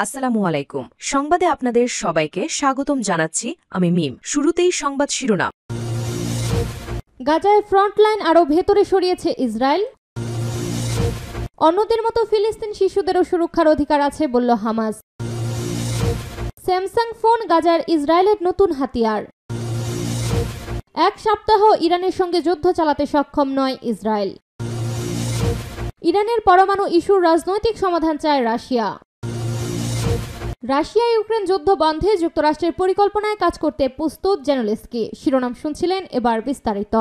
আসসালামু আলাইকুম। সংবাদে আপনাদের সবাইকে স্বাগতম জানাচ্ছি আমি মিম। শুরুতেই সংবাদ শিরোনাম। গাজায় ফ্রন্টলাইন আরও ভেতরে সরিয়েছে ইসরায়েল। অন্যদের মতো ফিলিস্তিন শিশুদেরও সুরক্ষার অধিকার আছে বলল হামাস। স্যামসাং ফোন গাজার ইসরায়েলের নতুন হাতিয়ার। এক সপ্তাহ ইরানের সঙ্গে যুদ্ধ চালাতে সক্ষম নয় ইসরায়েল। ইরানের পরমাণু ইস্যুর রাজনৈতিক সমাধান চায় রাশিয়া। রাশিয়া ইউক্রেন যুদ্ধ বন্ধে যুক্তরাষ্ট্রের পরিকল্পনায় কাজ করতে প্রস্তুত জেলেনস্কি। শিরোনাম শুনছিলেন, এবার বিস্তারিত।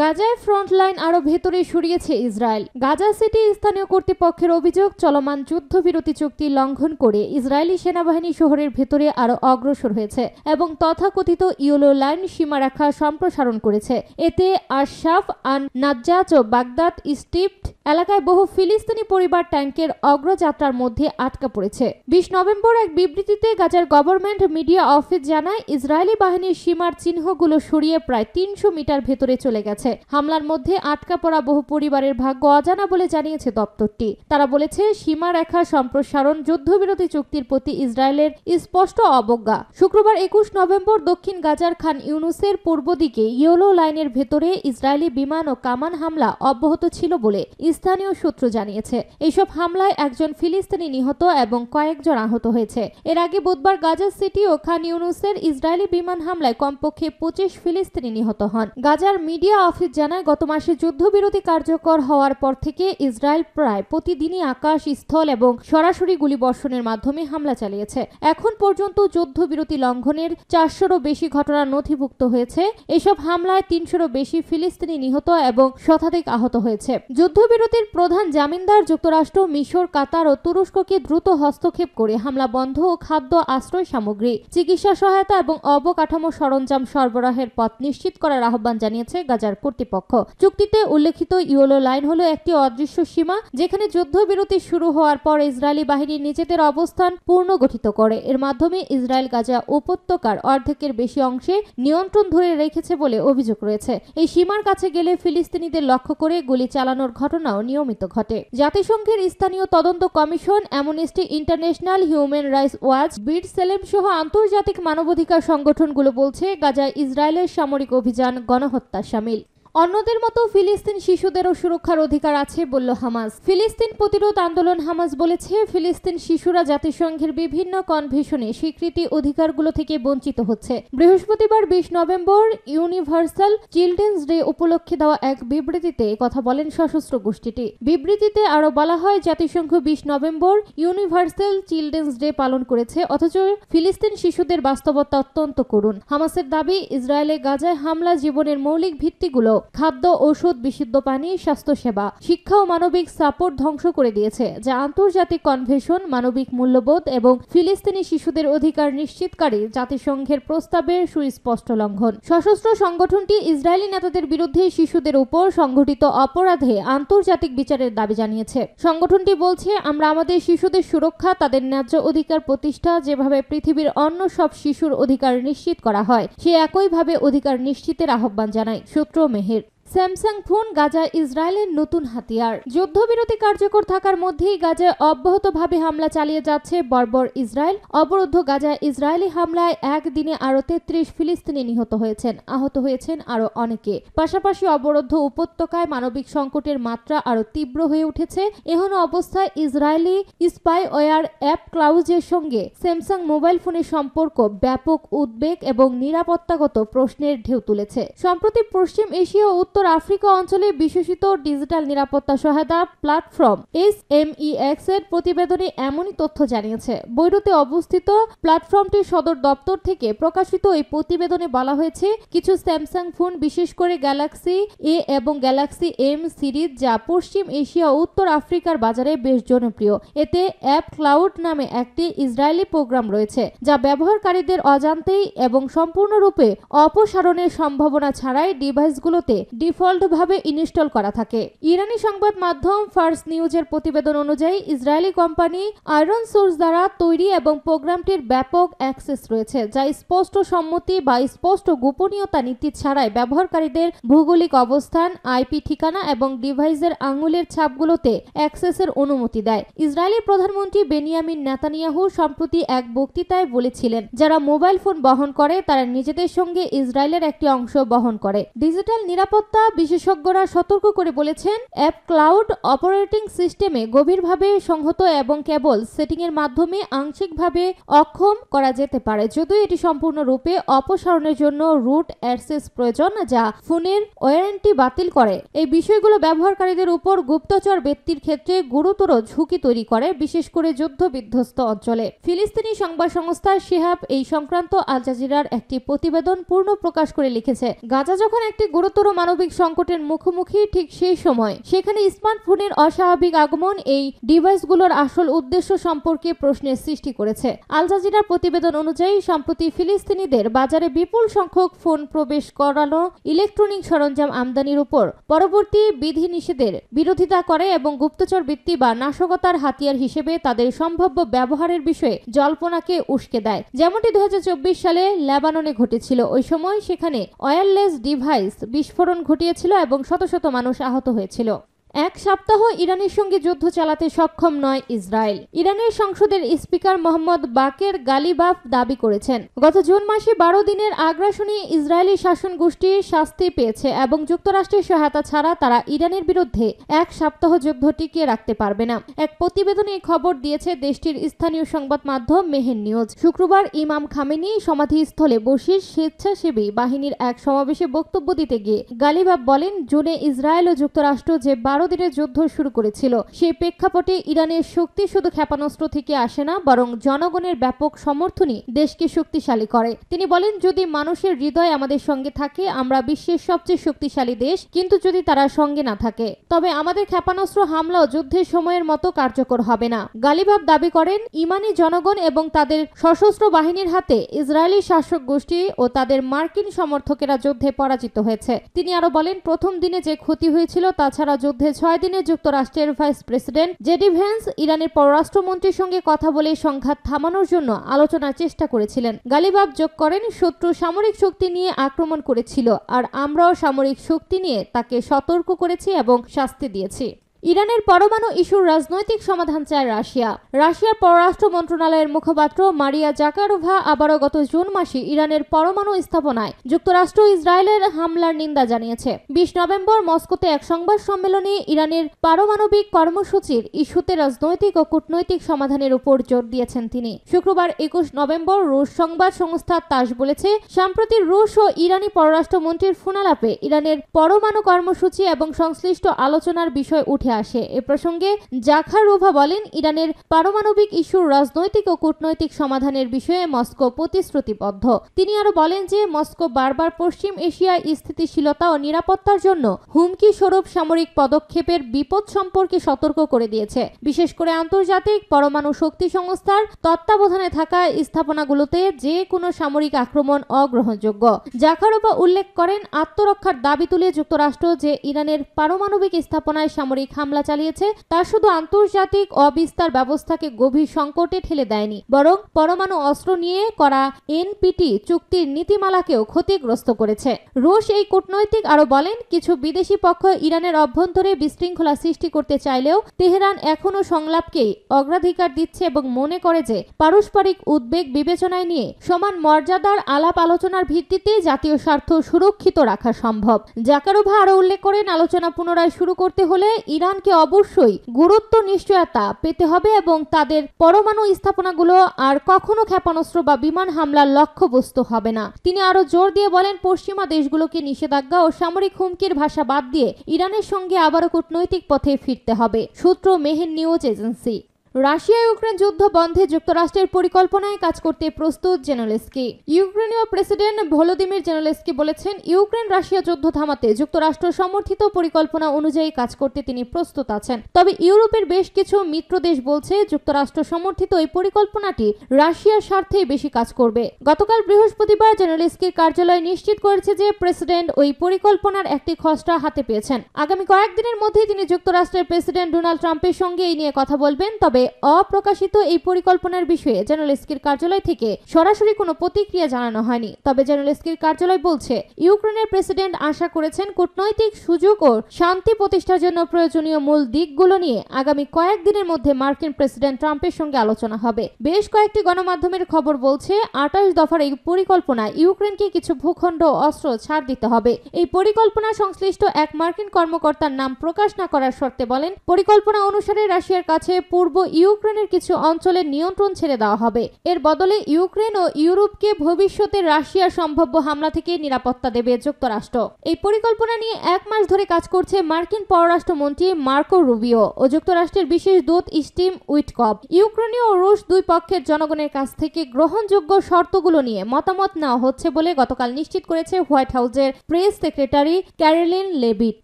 গাজায় ফ্রন্টলাইন আরও ভেতরে সরিয়েছে ইসরায়েল। গাজা সিটি স্থানীয় কর্তৃপক্ষের অভিযোগ, চলমান যুদ্ধবিরতি চুক্তি লঙ্ঘন করে ইসরায়েলি সেনাবাহিনী শহরের ভেতরে আরও অগ্রসর হয়েছে এবং তথাকথিত ইয়েলো লাইন সীমারেখা সম্প্রসারণ করেছে। এতে আশরাফ আন নাজ্জাজ ও বাগদাদ স্ট্রিট এলাকায় বহু ফিলিস্তিনি পরিবার ট্যাঙ্কের অগ্রযাত্রার মধ্যে আটকা পড়েছে। 20 নভেম্বর এক বিবৃতিতে গাজার গভর্নমেন্ট মিডিয়া অফিস জানায়, ইসরায়েলি বাহিনীর সীমার চিহ্নগুলো সরিয়ে প্রায় 300 মিটার ভেতরে চলে গেছে। হামলার মধ্যে আটকা পড়া বহু পরিবারের ভাগ্য অজানা বলে জানিয়েছে দপ্তরটি। তারা বলেছে, সীমারেখা সম্প্রসারণ যুদ্ধবিরতি চুক্তির প্রতি ইসরায়েলের স্পষ্ট অবজ্ঞা। শুক্রবার 21 নভেম্বর দক্ষিণ গাজার খান ইউনুসের পূর্ব দিকে ইয়েলো লাইনের ভেতরে ইসরায়েলি বিমান ও কামান হামলা অব্যাহত ছিল বলে স্থানীয় সূত্র জানিয়েছে। এইসব হামলায় একজন ফিলিস্তিনি নিহত এবং কয়েকজন আহত হয়েছে। এর আগে বুধবার গাজা সিটি ও খান ইউনুসের ইসরায়েলি বিমান হামলায় কমপক্ষে 25 ফিলিস্তিনি নিহত হন। গাজার মিডিয়া অফিস জানায়, গত মাসে যুদ্ধবিরতি কার্যকর হওয়ার পর থেকে ইসরায়েল প্রায় প্রতিদিনই আকাশ, স্থল এবং সরাসরি গুলিবর্ষণের মাধ্যমে হামলা চালিয়েছে। এখন পর্যন্ত যুদ্ধবিরতি লঙ্ঘনের 400-রও বেশি ঘটনা নথিভুক্ত হয়েছে। এসব হামলায় 300-রও বেশি ফিলিস্তিনি নিহত এবং শতাধিক আহত হয়েছে। যুদ্ধবিরতির প্রধান জামিনদার যুক্তরাষ্ট্র, মিশর, কাতার ও তুরস্ককে দ্রুত হস্তক্ষেপ করে হামলা বন্ধ ও খাদ্য, আশ্রয় সামগ্রী, চিকিৎসা সহায়তা এবং অবকাঠামো সরঞ্জাম সরবরাহের পথ নিশ্চিত করার আহ্বান জানিয়েছে গাজার কর্তৃপক্ষ। চুক্তিতে উল্লেখিত ইয়েলো লাইন হলো একটি অদৃশ্য সীমা, যেখানে যুদ্ধবিরতি শুরু হওয়ার পর ইসরায়েলি বাহিনী নিজেদের অবস্থান পুনর্গঠিত করে। এর মাধ্যমে ইসরায়েল গাজা উপত্যকার অর্ধেকের বেশি অংশে নিয়ন্ত্রণ ধরে রেখেছে বলে অভিযোগ রয়েছে। এই সীমার কাছে গেলে ফিলিস্তিনিদের লক্ষ্য করে গুলি চালানোর ঘটনাও নিয়মিত ঘটে। জাতিসংঘের স্থানীয় তদন্ত কমিশন, Amnesty International, Human Rights Watch, B'Tselem সহ আন্তর্জাতিক মানবাধিকার সংগঠনগুলো বলছে, গাজায় ইসরায়েলের সামরিক অভিযান গণহত্যা শামিল। অন্যদের মতো ফিলিস্তিন শিশুদেরও সুরক্ষার অধিকার আছে বলল হামাস। ফিলিস্তিন প্রতিরোধ আন্দোলন হামাস বলেছে, ফিলিস্তিন শিশুরা জাতিসংঘের বিভিন্ন কনভেনশনে স্বীকৃতি অধিকারগুলো থেকে বঞ্চিত হচ্ছে। বৃহস্পতিবার 20 নভেম্বর ইউনিভার্সাল চিলড্রেন্স ডে উপলক্ষে দেওয়া এক বিবৃতিতে কথা বলেন সশস্ত্র গোষ্ঠীটি। বিবৃতিতে আরও বলা হয়, জাতিসংঘ 20 নভেম্বর ইউনিভার্সাল চিলড্রেন্স ডে পালন করেছে, অথচ ফিলিস্তিন শিশুদের বাস্তবতা অত্যন্ত করুণ। হামাসের দাবি, ইসরায়েলে গাজায় হামলা জীবনের মৌলিক ভিত্তিগুলো, খাদ্য, ঔষধ, বিশুদ্ধ পানি, স্বাস্থ্যসেবা, শিক্ষা ও মানবিক সাপোর্ট ধ্বংস করে দিয়েছে, যা আন্তর্জাতিক কনভেনশন, মানবিক মূল্যবোধ এবং ফিলিস্তিনি শিশুদের অধিকার নিশ্চিতকারী জাতিসংঘের প্রস্তাবের সুস্পষ্ট লঙ্ঘন। সশস্ত্র সংগঠনটি ইসরায়েলি নেতাদের বিরুদ্ধে শিশুদের উপর সংঘটিত অপরাধে আন্তর্জাতিক বিচারের দাবি জানিয়েছে। সংগঠনটি বলছে, আমরা আমাদের শিশুদের সুরক্ষা, তাদের ন্যায্য অধিকার প্রতিষ্ঠা, যেভাবে পৃথিবীর অন্য সব শিশুর অধিকার নিশ্চিত করা হয়, সে একইভাবে অধিকার নিশ্চিতের আহ্বান জানায়। সূত্র মেহের। স্যামসাং ফোন গাজা ইসরায়েলের নতুন হাতিয়ার। যুদ্ধবিরতি কার্যকর থাকার মধ্যেই গাজায় অব্যাহতভাবে হামলা চালিয়ে যাচ্ছে বর্বর ইসরায়েল। অবরুদ্ধ গাজায় ইসরায়েলি হামলায় একদিনে আরও 33 ফিলিস্তিনি নিহত হয়েছেন, আহত হয়েছেন আরও অনেকে। পাশাপাশি অবরুদ্ধ উপত্যকায় মানবিক সংকটের মাত্রা আরও তীব্র হয়ে উঠেছে। এহেন অবস্থায় ইসরায়েলি স্পাইওয়্যার অ্যাপ ক্লাউজের সঙ্গে স্যামসাং মোবাইল ফোনের সম্পর্ক ব্যাপক উদ্বেগ এবং নিরাপত্তাগত প্রশ্নের ঢেউ তুলেছে। সম্প্রতি পশ্চিম এশিয়া ও উত্তর আফ্রিকা অঞ্চলে বিশেষিত ডিজিটাল নিরাপত্তা সহায়তা প্ল্যাটফর্ম SMEX এর প্রতিবেদনে এমনই তথ্য জানিয়েছে। বৈরুতে অবস্থিত প্ল্যাটফর্মটির সদর দপ্তর থেকে প্রকাশিত এই প্রতিবেদনে বলা হয়েছে, কিছু স্যামসাং ফোন, বিশেষ করে গ্যালাক্সি A এবং গ্যালাক্সি M সিরিজ, যা পশ্চিম এশিয়া ও উত্তর আফ্রিকার বাজারে বেশ জনপ্রিয়। এতে অ্যাপ ক্লাউড নামে একটি ইসরায়েলি প্রোগ্রাম রয়েছে, যা ব্যবহারকারীদের অজান্তেই এবং সম্পূর্ণরূপে অপসারণের সম্ভাবনা ছাড়াই ডিভাইসগুলোতে ডিফল্টভাবে ইনস্টল করা থাকে। ইরানি সংবাদ মাধ্যম ফার্স নিউজের প্রতিবেদন অনুযায়ী ইসরায়েলি কোম্পানি আয়রন সোর্স দ্বারা তৈরি এবং প্রোগ্রামটির ব্যাপক অ্যাক্সেস রয়েছে, যা স্পষ্ট সম্মতি বা স্পষ্ট গোপনীয়তা নীতি ছাড়াই ব্যবহারকারীদের ভৌগোলিক অবস্থান, আইপি ঠিকানা এবং ডিভাইসের আঙুলের ছাপগুলোতে অ্যাক্সেসের অনুমতি দেয়। ইসরায়েলি প্রধানমন্ত্রী বেনিয়ামিন নেতানিয়াহু সম্প্রতি এক বক্তৃতায় বলেছিলেন, যারা মোবাইল ফোন বহন করে তারা নিজেদের সঙ্গে ইসরায়েলের একটি অংশ বহন করে। ডিজিটাল নিরাপত্তা বিশেষজ্ঞরা সতর্ক করে বলেছেন, অ্যাপ ক্লাউড অপারেটিং সিস্টেমে গভীরভাবে সংহত এবং কেবল সেটিংয়ের মাধ্যমে আংশিকভাবে অক্ষম করা যেতে পারে, যদিও এটি সম্পূর্ণরূপে অপসারণের জন্য রুট অ্যাক্সেস প্রয়োজন, যা ফোনের ওয়ারেন্টি বাতিল করে। এই বিষয়গুলো ব্যবহারকারীদের উপর গুপ্তচর ব্যক্তির ক্ষেত্রে গুরুতর ঝুঁকি তৈরি করে, বিশেষ করে যুদ্ধ বিধ্বস্ত অঞ্চলে। ফিলিস্তিনি সংবাদ সংস্থা শিহাব এই সংক্রান্ত আল জাজিরার একটি প্রতিবেদন পূর্ণ প্রকাশ করে লিখেছে, গাজা যখন একটি গুরুতর মানবিক সংকটের মুখোমুখি, ঠিক সেই সময় সেখানে স্মার্টফোনের অস্বাভাবিক আগমন এই ডিভাইসগুলোর আসল উদ্দেশ্য সম্পর্কে প্রশ্নের সৃষ্টি করেছে। আল জাজিরার প্রতিবেদন অনুযায়ী সম্প্রতি ফিলিস্তিনিদের বাজারে বিপুল সংখ্যক ফোন প্রবেশ করানো ইলেকট্রনিক সরঞ্জাম আমদানির উপর পরবর্তী বিধিনিষেধের বিরোধিতা করে এবং গুপ্তচর বৃত্তি বা নাশকতার হাতিয়ার হিসেবে তাদের সম্ভাব্য ব্যবহারের বিষয়ে জল্পনাকে উস্কে দেয়, যেমনটি 2024 সালে লেবাননে ঘটেছিল। ওই সময় সেখানে ওয়্যারলেস ডিভাইস বিস্ফোরণ ঘটিয়েছিল এবং শত শত মানুষ আহত হয়েছিল। এক সপ্তাহ ইরানের সঙ্গে যুদ্ধ চালাতে সক্ষম নয় ইসরায়েল। ইরানের সংসদের স্পিকার মোহাম্মদ বাকের গালিবাফ দাবি করেছেন, গত জুন মাসে 12 দিনের আগ্রাসনে ইসরায়েলি শাসন গোষ্ঠী শাস্তি পেয়েছে এবং যুক্তরাষ্ট্রের সহায়তা ছাড়া তারা ইরানের বিরুদ্ধে এক সপ্তাহ যুদ্ধ টিকিয়ে রাখতে পারবে না। এক প্রতিবেদনে খবর দিয়েছে দেশটির স্থানীয় সংবাদ মাধ্যম মেহের নিউজ। শুক্রবার ইমাম খামেনি সমাধিস্থলে বসে স্বেচ্ছাসেবী বাহিনীর এক সমাবেশে বক্তব্য দিতে গিয়ে গালিবাফ বলেন, জুনে ইসরায়েল ও যুক্তরাষ্ট্র যে 12 দিনের যুদ্ধ শুরু করেছিল, সেই প্রেক্ষাপটে ইরানের শক্তি শুধু ক্ষেপণাস্ত্র থেকে আসে না, বরং জনগণের ব্যাপক সমর্থনই দেশকে শক্তিশালী করে। তিনি বলেন, যদি মানুষের হৃদয় আমাদের সঙ্গে থাকে, আমরা বিশ্বের সবচেয়ে শক্তিশালী দেশ, কিন্তু যদি তারা সঙ্গে না থাকে, তবে আমাদের ক্ষেপণাস্ত্র হামলাও যুদ্ধের সময়ের মতো কার্যকর হবে না। গালিবাফ দাবি করেন, ইমানি জনগণ এবং তাদের সশস্ত্র বাহিনীর হাতে ইসরায়েলি শাসক গোষ্ঠী ও তাদের মার্কিন সমর্থকেরা যুদ্ধে পরাজিত হয়েছে। তিনি আরো বলেন, প্রথম দিনে যে ক্ষতি হয়েছিল তাছাড়া যুদ্ধে 6 দিনে যুক্তরাষ্ট্রের ভাইস প্রেসিডেন্ট জেডি ভ্যান্স ইরানের পররাষ্ট্রমন্ত্রীর সঙ্গে কথা বলে সংঘাত থামানোর জন্য আলোচনার চেষ্টা করেছিলেন। গালিবাফ যোগ করেন, শত্রু সামরিক শক্তি নিয়ে আক্রমণ করেছিল আর আমরাও সামরিক শক্তি নিয়ে তাকে সতর্ক করেছি এবং শাস্তি দিয়েছি। ইরানের পরমাণু ইস্যুর রাজনৈতিক সমাধান চায় রাশিয়া। রাশিয়ার পররাষ্ট্র মন্ত্রণালয়ের মুখপাত্র মারিয়া জাকারোভা আবারও গত জুন মাসে ইরানের পরমাণু স্থাপনায় যুক্তরাষ্ট্র ইসরায়েলের হামলার নিন্দা জানিয়েছে। 20 নভেম্বর মস্কোতে এক সংবাদ সম্মেলনে ইরানের পারমাণবিক কর্মসূচির ইস্যুতে রাজনৈতিক ও কূটনৈতিক সমাধানের উপর জোর দিয়েছেন তিনি। শুক্রবার 21 নভেম্বর রুশ সংবাদ সংস্থা তাস বলেছে, সম্প্রতি রুশ ও ইরানি পররাষ্ট্রমন্ত্রীর ফোনালাপে ইরানের পরমাণু কর্মসূচি এবং সংশ্লিষ্ট আলোচনার বিষয় উঠে আসে। এ প্রসঙ্গে জাখারোভা বলেন, ইরানের পারমাণবিক ইস্যুর রাজনৈতিক ও কূটনৈতিক সমাধানের বিষয়ে মস্কো প্রতিশ্রুতিবদ্ধ। তিনি আরো বলেন যে মস্কো বারবার পশ্চিম এশিয়ায় স্থিতিশীলতা ও নিরাপত্তার জন্য হুমকি স্বরূপ সামরিক পদক্ষেপের বিপদ সম্পর্কে সতর্ক করে দিয়েছে, বিশেষ করে আন্তর্জাতিক পরমাণু শক্তি সংস্থার তত্ত্বাবধানে থাকা স্থাপনাগুলোতে যে কোনো সামরিক আক্রমণ অগ্রহণযোগ্য। জাখারোভা উল্লেখ করেন, আত্মরক্ষার দাবি তুলে যুক্তরাষ্ট্র যে ইরানের পারমাণবিক স্থাপনায় সামরিক হামলা চালিয়েছে তা শুধু আন্তর্জাতিক অবিস্তার ব্যবস্থাকে গভীর সংকটে ঠেলে দেয়নি, বরং পরমাণু অস্ত্র নিয়ে করা এনপিটি চুক্তির নীতিমালাকেও ক্ষতিগ্রস্ত করেছে। রুশ এই কূটনৈতিক আরো বলেন, কিছু বিদেশি পক্ষ ইরানের অভ্যন্তরে বিশৃঙ্খলা সৃষ্টি করতে চাইলেও তেহরান এখনো সংলাপকেই অগ্রাধিকার দিচ্ছে এবং মনে করে যে পারস্পরিক উদ্বেগ বিবেচনায় নিয়ে সমান মর্যাদার আলাপ আলোচনার ভিত্তিতে জাতীয় স্বার্থ সুরক্ষিত রাখা সম্ভব। জাকারোভা আরো উল্লেখ করেন, আলোচনা পুনরায় শুরু করতে হলে ইরানকে অবশ্যই গুরুত্ব নিশ্চয়তা পেতে হবে এবং তাদের পরমাণু স্থাপনাগুলো আর কখনো ক্ষেপণাস্ত্র বা বিমান হামলার লক্ষ্যবস্তু হবে না। তিনি আরো জোর দিয়ে বলেন, পশ্চিমা দেশগুলোকে নিষেধাজ্ঞা ও সামরিক হুমকির ভাষা বাদ দিয়ে ইরানের সঙ্গে আবারও কূটনৈতিক পথে ফিরতে হবে। সূত্র Meher news agency. Russia Ukraine যুদ্ধ বন্ধে যুক্তরাষ্ট্রের পরিকল্পনায় কাজ করতে প্রস্তুত জেলেনস্কি। ইউক্রেনীয় প্রেসিডেন্ট ভলোদিমির জেলেনস্কি বলেছেন, ইউক্রেন রাশিয়া যুদ্ধ থামাতে যুক্তরাষ্ট্র সমর্থিত পরিকল্পনা অনুযায়ী কাজ করতে তিনি প্রস্তুত আছেন। তবে ইউরোপের বেশ কিছু মিত্র দেশ বলছে, যুক্তরাষ্ট্র সমর্থিত এই পরিকল্পনাটি রাশিয়ার স্বার্থেই বেশি কাজ করবে। গতকাল বৃহস্পতিবার জেলেনস্কির কার্যালয় নিশ্চিত করেছে যে প্রেসিডেন্ট ওই পরিকল্পনার একটি খসড়া হাতে পেয়েছেন। আগামী কয়েকদিনের মধ্যেই তিনি যুক্তরাষ্ট্রের প্রেসিডেন্ট ডোনাল্ড ট্রাম্পের সঙ্গে এই নিয়ে কথা বলবেন। তবে অপ্রকাশিত এই পরিকল্পনার বিষয়ে জেলেনস্কির কার্যালয় থেকে সরাসরি কোনো প্রতিক্রিয়া জানানো হয়নি। তবে জেলেনস্কির কার্যালয় বলছে, ইউক্রেনের প্রেসিডেন্ট আশা করেছেন কূটনৈতিক সুযোগ ও শান্তি প্রতিষ্ঠার জন্য প্রয়োজনীয় মূল দিকগুলো নিয়ে আগামী কয়েকদিনের মধ্যে মার্কিন প্রেসিডেন্ট ট্রাম্পের সঙ্গে আলোচনা হবে। বেশ কয়েকটি গণমাধ্যমের খবর বলছে, 28 দফার এই পরিকল্পনা ইউক্রেনকে কিছু ভূখণ্ড ও অস্ত্র ছাড় দিতে হবে। এই পরিকল্পনা সংশ্লিষ্ট এক মার্কিন কর্মকর্তার নাম প্রকাশ না করার শর্তে বলেন, পরিকল্পনা অনুসারে রাশিয়ার কাছে পূর্ব ইউক্রেনের কিছু অঞ্চলের নিয়ন্ত্রণ ছেড়ে দেওয়া হবে। এর বদলে ইউক্রেন ও ইউরোপকে ভবিষ্যতে রাশিয়ার সম্ভাব্য হামলা থেকে নিরাপত্তা দেবে যুক্তরাষ্ট্র। এই পরিকল্পনা নিয়ে 1 মাস ধরে কাজ করছে মার্কিন পররাষ্ট্রমন্ত্রী মার্কো রুবিও ও যুক্তরাষ্ট্রের বিশেষ দূত স্টিভ উইটকফ। ইউক্রেনীয় ও রুশ দুই পক্ষের জনগণের কাছ থেকে গ্রহণযোগ্য শর্তগুলো নিয়ে মতামত নেওয়া হচ্ছে বলে গতকাল নিশ্চিত করেছে হোয়াইট হাউসের প্রেস সেক্রেটারি ক্যারোলিন লেভিট।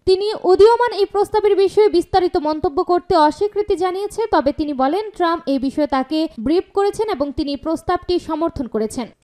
তিনি উদীয়মান এই প্রস্তাবের বিষয়ে বিস্তারিত মন্তব্য করতে অস্বীকৃতি জানিয়েছে। তবে তিনি বলেন, ট্রাম্প এই বিষয়ে তাকে ব্রিফ করেছেন এবং তিনি প্রস্তাবটি সমর্থন করেছেন।